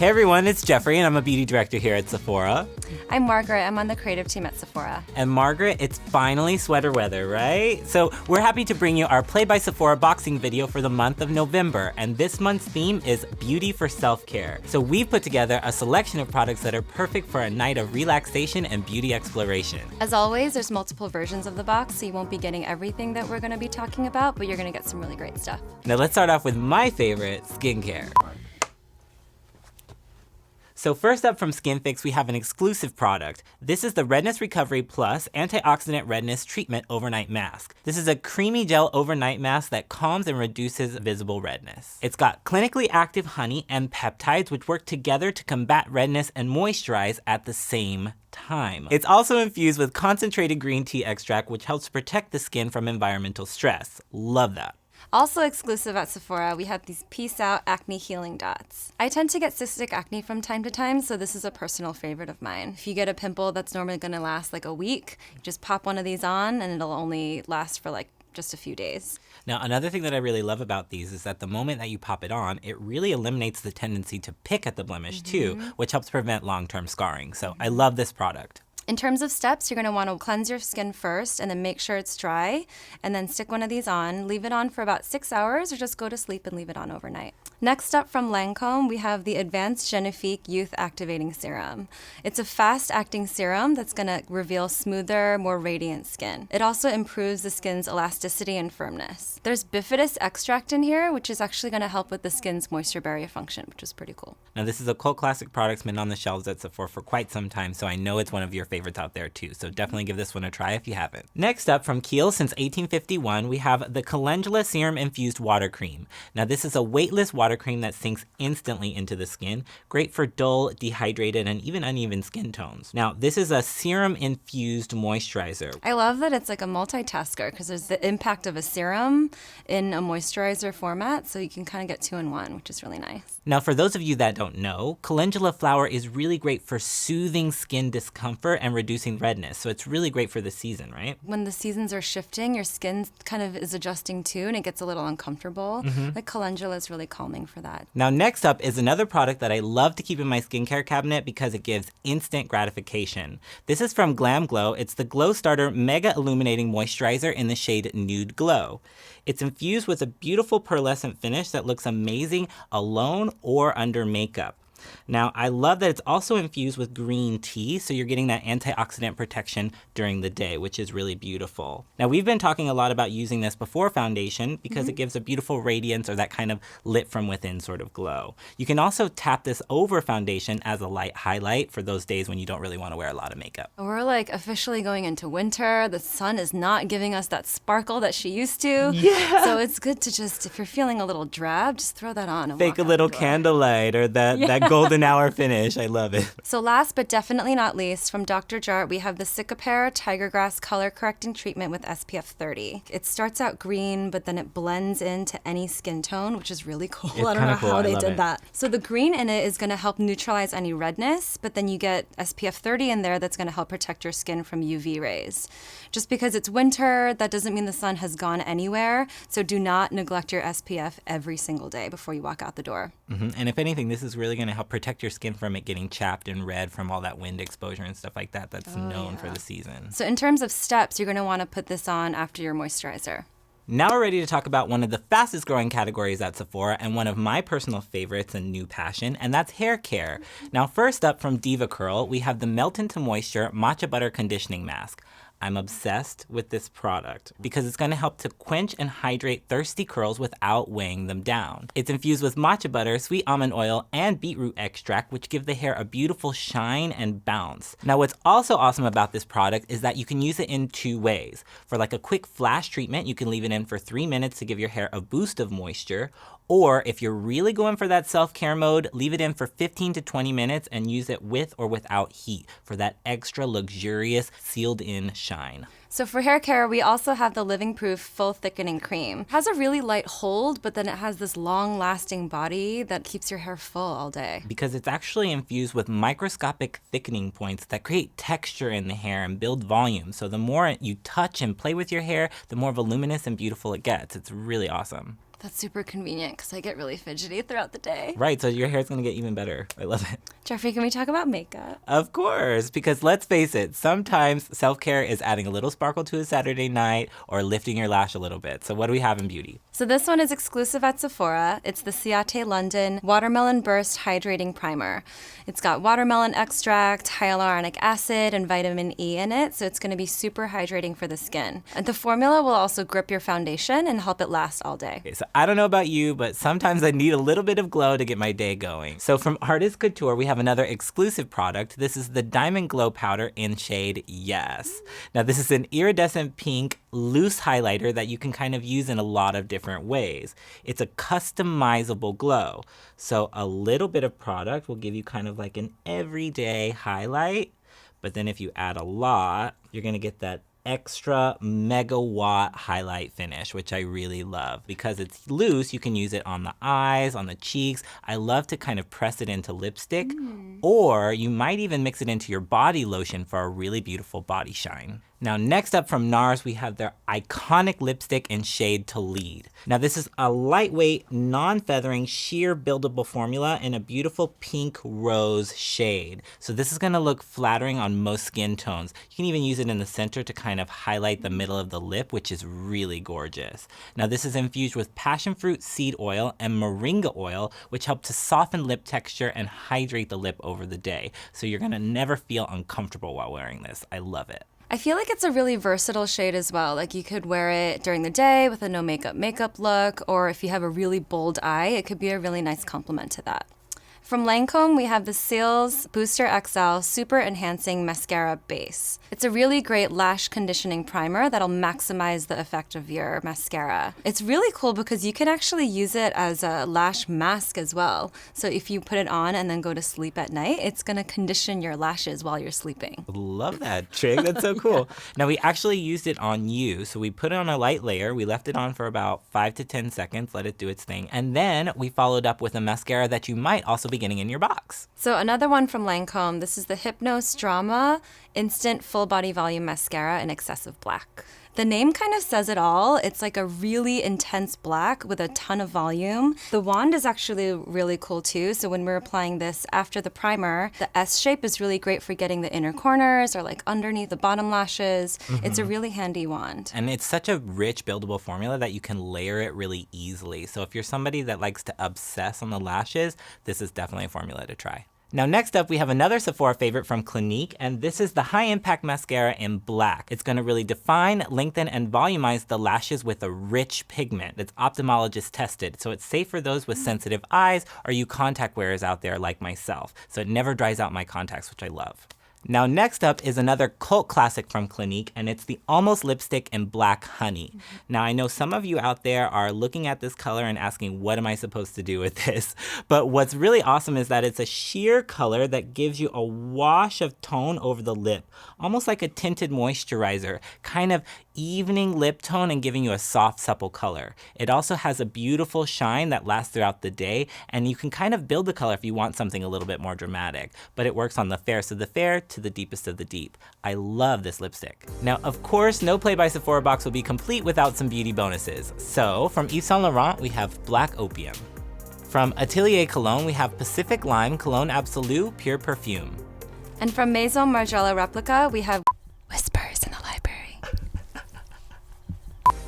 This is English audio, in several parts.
Hey everyone, it's Jeffrey and I'm a beauty director here at Sephora. I'm Margaret, I'm on the creative team at Sephora. And Margaret, it's finally sweater weather, right? So we're happy to bring you our Play by Sephora boxing video for the month of November. And this month's theme is Beauty for Self-Care. So we've put together a selection of products that are perfect for a night of relaxation and beauty exploration. As always, there's multiple versions of the box, so you won't be getting everything that we're gonna be talking about, but you're gonna get some really great stuff. Now let's start off with my favorite, skincare. So first up from Skinfix, we have an exclusive product. This is the Redness Recovery Plus Antioxidant Redness Treatment Overnight Mask. This is a creamy gel overnight mask that calms and reduces visible redness. It's got clinically active honey and peptides which work together to combat redness and moisturize at the same time. It's also infused with concentrated green tea extract which helps protect the skin from environmental stress. Love that. Also exclusive at Sephora, we have these Peace Out Acne Healing Dots. I tend to get cystic acne from time to time, so this is a personal favorite of mine. If you get a pimple that's normally gonna last like a week, you just pop one of these on and it'll only last for like just a few days. Now, another thing that I really love about these is that the moment that you pop it on, it really eliminates the tendency to pick at the blemish too, which helps prevent long-term scarring. So I love this product. In terms of steps, you're gonna wanna cleanse your skin first and then make sure it's dry, and then stick one of these on, leave it on for about 6 hours, or just go to sleep and leave it on overnight. Next up from Lancome, we have the Advanced Genifique Youth Activating Serum. It's a fast-acting serum that's gonna reveal smoother, more radiant skin. It also improves the skin's elasticity and firmness. There's bifidus extract in here, which is actually gonna help with the skin's moisture barrier function, which is pretty cool. Now, this is a cult classic product. It's been on the shelves at Sephora for quite some time, so I know it's one of your favorites out there too, so definitely give this one a try if you haven't. Next up, from Kiehl's since 1851, we have the Calendula Serum Infused Water Cream. Now, this is a weightless water cream that sinks instantly into the skin, great for dull, dehydrated, and even uneven skin tones. Now, this is a serum-infused moisturizer. I love that it's like a multitasker because there's the impact of a serum in a moisturizer format, so you can kind of get 2 in 1, which is really nice. Now, for those of you that don't know, calendula flower is really great for soothing skin discomfort and reducing redness, so it's really great for the season, right? When the seasons are shifting, your skin kind of is adjusting too, and it gets a little uncomfortable. Like calendula is really calming for that. Now, next up is another product that I love to keep in my skincare cabinet because it gives instant gratification. This is from Glam Glow. It's the Glow Starter Mega Illuminating Moisturizer in the shade Nude Glow. It's infused with a beautiful pearlescent finish that looks amazing alone or under makeup. Now, I love that it's also infused with green tea, so you're getting that antioxidant protection during the day, which is really beautiful. Now, we've been talking a lot about using this before foundation because it gives a beautiful radiance or that kind of lit from within sort of glow. You can also tap this over foundation as a light highlight for those days when you don't really want to wear a lot of makeup. We're like officially going into winter. The sun is not giving us that sparkle that she used to. Yeah. So it's good to just, if you're feeling a little drab, just throw that on and Fake walk a out little the door. candlelight or that golden hour finish. I love it. So last but definitely not least, from Dr. Jart, we have the Cicapair Tiger Grass Color Correcting Treatment with SPF 30. It starts out green, but then it blends into any skin tone, which is really cool. It's I don't know cool. how I they love did it. that. So the green in it is going to help neutralize any redness, but then you get SPF 30 in there that's going to help protect your skin from UV rays. Just because it's winter, that doesn't mean the sun has gone anywhere, so do not neglect your SPF every single day before you walk out the door. And if anything, this is really going to help protect your skin from it getting chapped and red from all that wind exposure and stuff like that that's known for the season. So in terms of steps, you're going to want to put this on after your moisturizer. Now we're ready to talk about one of the fastest growing categories at Sephora and one of my personal favorites and new passion, and that's hair care. Now first up from Diva Curl, we have the Melt into Moisture Matcha Butter Conditioning Mask. I'm obsessed with this product because it's going to help to quench and hydrate thirsty curls without weighing them down. It's infused with matcha butter, sweet almond oil, and beetroot extract, which give the hair a beautiful shine and bounce. Now, what's also awesome about this product is that you can use it in 2 ways. For like a quick flash treatment, you can leave it in for 3 minutes to give your hair a boost of moisture. Or if you're really going for that self-care mode, leave it in for 15 to 20 minutes and use it with or without heat for that extra luxurious sealed-in shine. So for hair care, we also have the Living Proof Full Thickening Cream. It has a really light hold, but then it has this long-lasting body that keeps your hair full all day. Because it's actually infused with microscopic thickening points that create texture in the hair and build volume. So the more you touch and play with your hair, the more voluminous and beautiful it gets. It's really awesome. That's super convenient because I get really fidgety throughout the day. Right, so your hair's gonna get even better. I love it. Jeffrey, can we talk about makeup? Of course, because let's face it, sometimes self-care is adding a little sparkle to a Saturday night or lifting your lash a little bit. So what do we have in beauty? So this one is exclusive at Sephora. It's the Ciate London Watermelon Burst Hydrating Primer. It's got watermelon extract, hyaluronic acid, and vitamin E in it, so it's going to be super hydrating for the skin. And the formula will also grip your foundation and help it last all day. Okay, so I don't know about you, but sometimes I need a little bit of glow to get my day going. So from Artist Couture, we have another exclusive product. This is the Diamond Glow Powder in shade Yes. Now this is an iridescent pink loose highlighter that you can kind of use in a lot of different ways. It's a customizable glow. So a little bit of product will give you kind of like an everyday highlight, but then if you add a lot, you're gonna get that extra megawatt highlight finish, which I really love. Because it's loose, you can use it on the eyes, on the cheeks. I love to kind of press it into lipstick, or you might even mix it into your body lotion for a really beautiful body shine. Now next up from Nars, we have their iconic lipstick in shade To Lead. Now this is a lightweight, non-feathering, sheer buildable formula in a beautiful pink rose shade. So this is gonna look flattering on most skin tones. You can even use it in the center to kind of highlight the middle of the lip, which is really gorgeous. Now this is infused with passion fruit seed oil and moringa oil, which help to soften lip texture and hydrate the lip over the day. So you're gonna never feel uncomfortable while wearing this. I love it. I feel like it's a really versatile shade as well. Like you could wear it during the day with a no makeup look, or if you have a really bold eye, it could be a really nice complement to that. From Lancome, we have the Cils Booster XL Super Enhancing Mascara Base. It's a really great lash conditioning primer that'll maximize the effect of your mascara. It's really cool because you can actually use it as a lash mask as well. So if you put it on and then go to sleep at night, it's gonna condition your lashes while you're sleeping. Love that trick, that's so cool. Yeah. Now we actually used it on you. So we put it on a light layer, we left it on for about 5 to 10 seconds, let it do its thing. And then we followed up with a mascara that you might also be getting in your box. So another one from Lancome, this is the Hypnose Drama Instant Full Body Volume Mascara in Excessive Black. The name kind of says it all. It's like a really intense black with a ton of volume. The wand is actually really cool too. So when we're applying this after the primer, the S shape is really great for getting the inner corners or like underneath the bottom lashes. It's a really handy wand. And it's such a rich buildable formula that you can layer it really easily. So if you're somebody that likes to obsess on the lashes, this is definitely a formula to try. Now next up, we have another Sephora favorite from Clinique, and this is the High Impact Mascara in black. It's gonna really define, lengthen, and volumize the lashes with a rich pigment that's ophthalmologist tested. So it's safe for those with sensitive eyes or you contact wearers out there like myself. So it never dries out my contacts, which I love. Now next up is another cult classic from Clinique, and it's the Almost Lipstick in Black Honey. Now I know some of you out there are looking at this color and asking, what am I supposed to do with this? But what's really awesome is that it's a sheer color that gives you a wash of tone over the lip, almost like a tinted moisturizer, kind of evening lip tone and giving you a soft, supple color. It also has a beautiful shine that lasts throughout the day, and you can kind of build the color if you want something a little bit more dramatic, but it works on the fairest of the fair to the deepest of the deep. I love this lipstick. Now, of course, no Play by Sephora box will be complete without some beauty bonuses. So, from Yves Saint Laurent, we have Black Opium. From Atelier Cologne, we have Pacific Lime Cologne Absolu Pure Perfume. And from Maison Margiela Replica, we have Whispers in the Library.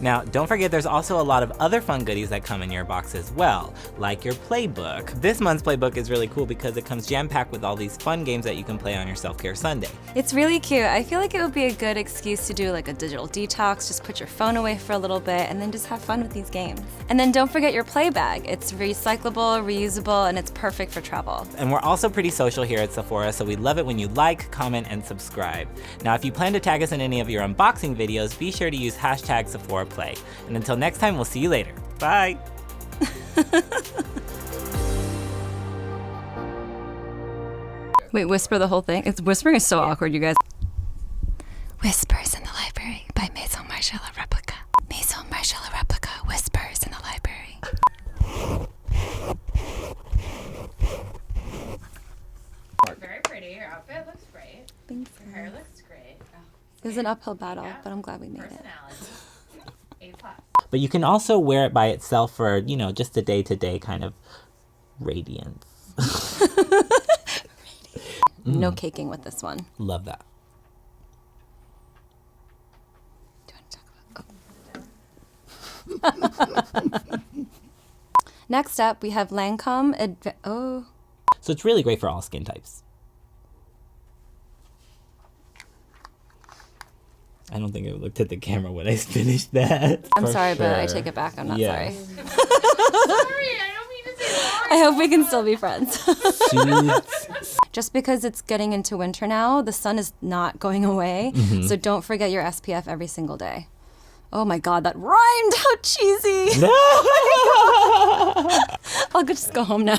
Now, don't forget there's also a lot of other fun goodies that come in your box as well, like your playbook. This month's playbook is really cool because it comes jam-packed with all these fun games that you can play on your self-care Sunday. It's really cute. I feel like it would be a good excuse to do like a digital detox, just put your phone away for a little bit and then just have fun with these games. And then don't forget your play bag. It's recyclable, reusable, and it's perfect for travel. And we're also pretty social here at Sephora, so we love it when you like, comment, and subscribe. Now, if you plan to tag us in any of your unboxing videos, be sure to use hashtag Sephora Play. And until next time, we'll see you later. Bye. Wait, whisper the whole thing? Whispering is so awkward, you guys. Whispers in the Library by Maison Margiela Replica. Maison Margiela Replica, Whispers in the Library. Very pretty. Your outfit looks great. Thanks. Your hair looks great. Oh, It was an uphill battle, yeah. but I'm glad we made it. Personality. A+. But you can also wear it by itself for, you know, just a day-to-day kind of radiance. No caking with this one. Love that. Do you want to talk about? Next up, we have Lancome. So it's really great for all skin types. I don't think I looked at the camera when I finished that. I'm sorry, but I take it back. I'm not sorry. Sorry, I don't mean to say sorry. I hope we can still be friends. Soothe. Just because it's getting into winter now, the sun is not going away. So don't forget your SPF every single day. Oh my God, that rhymed. How cheesy. No! I'll just go home now.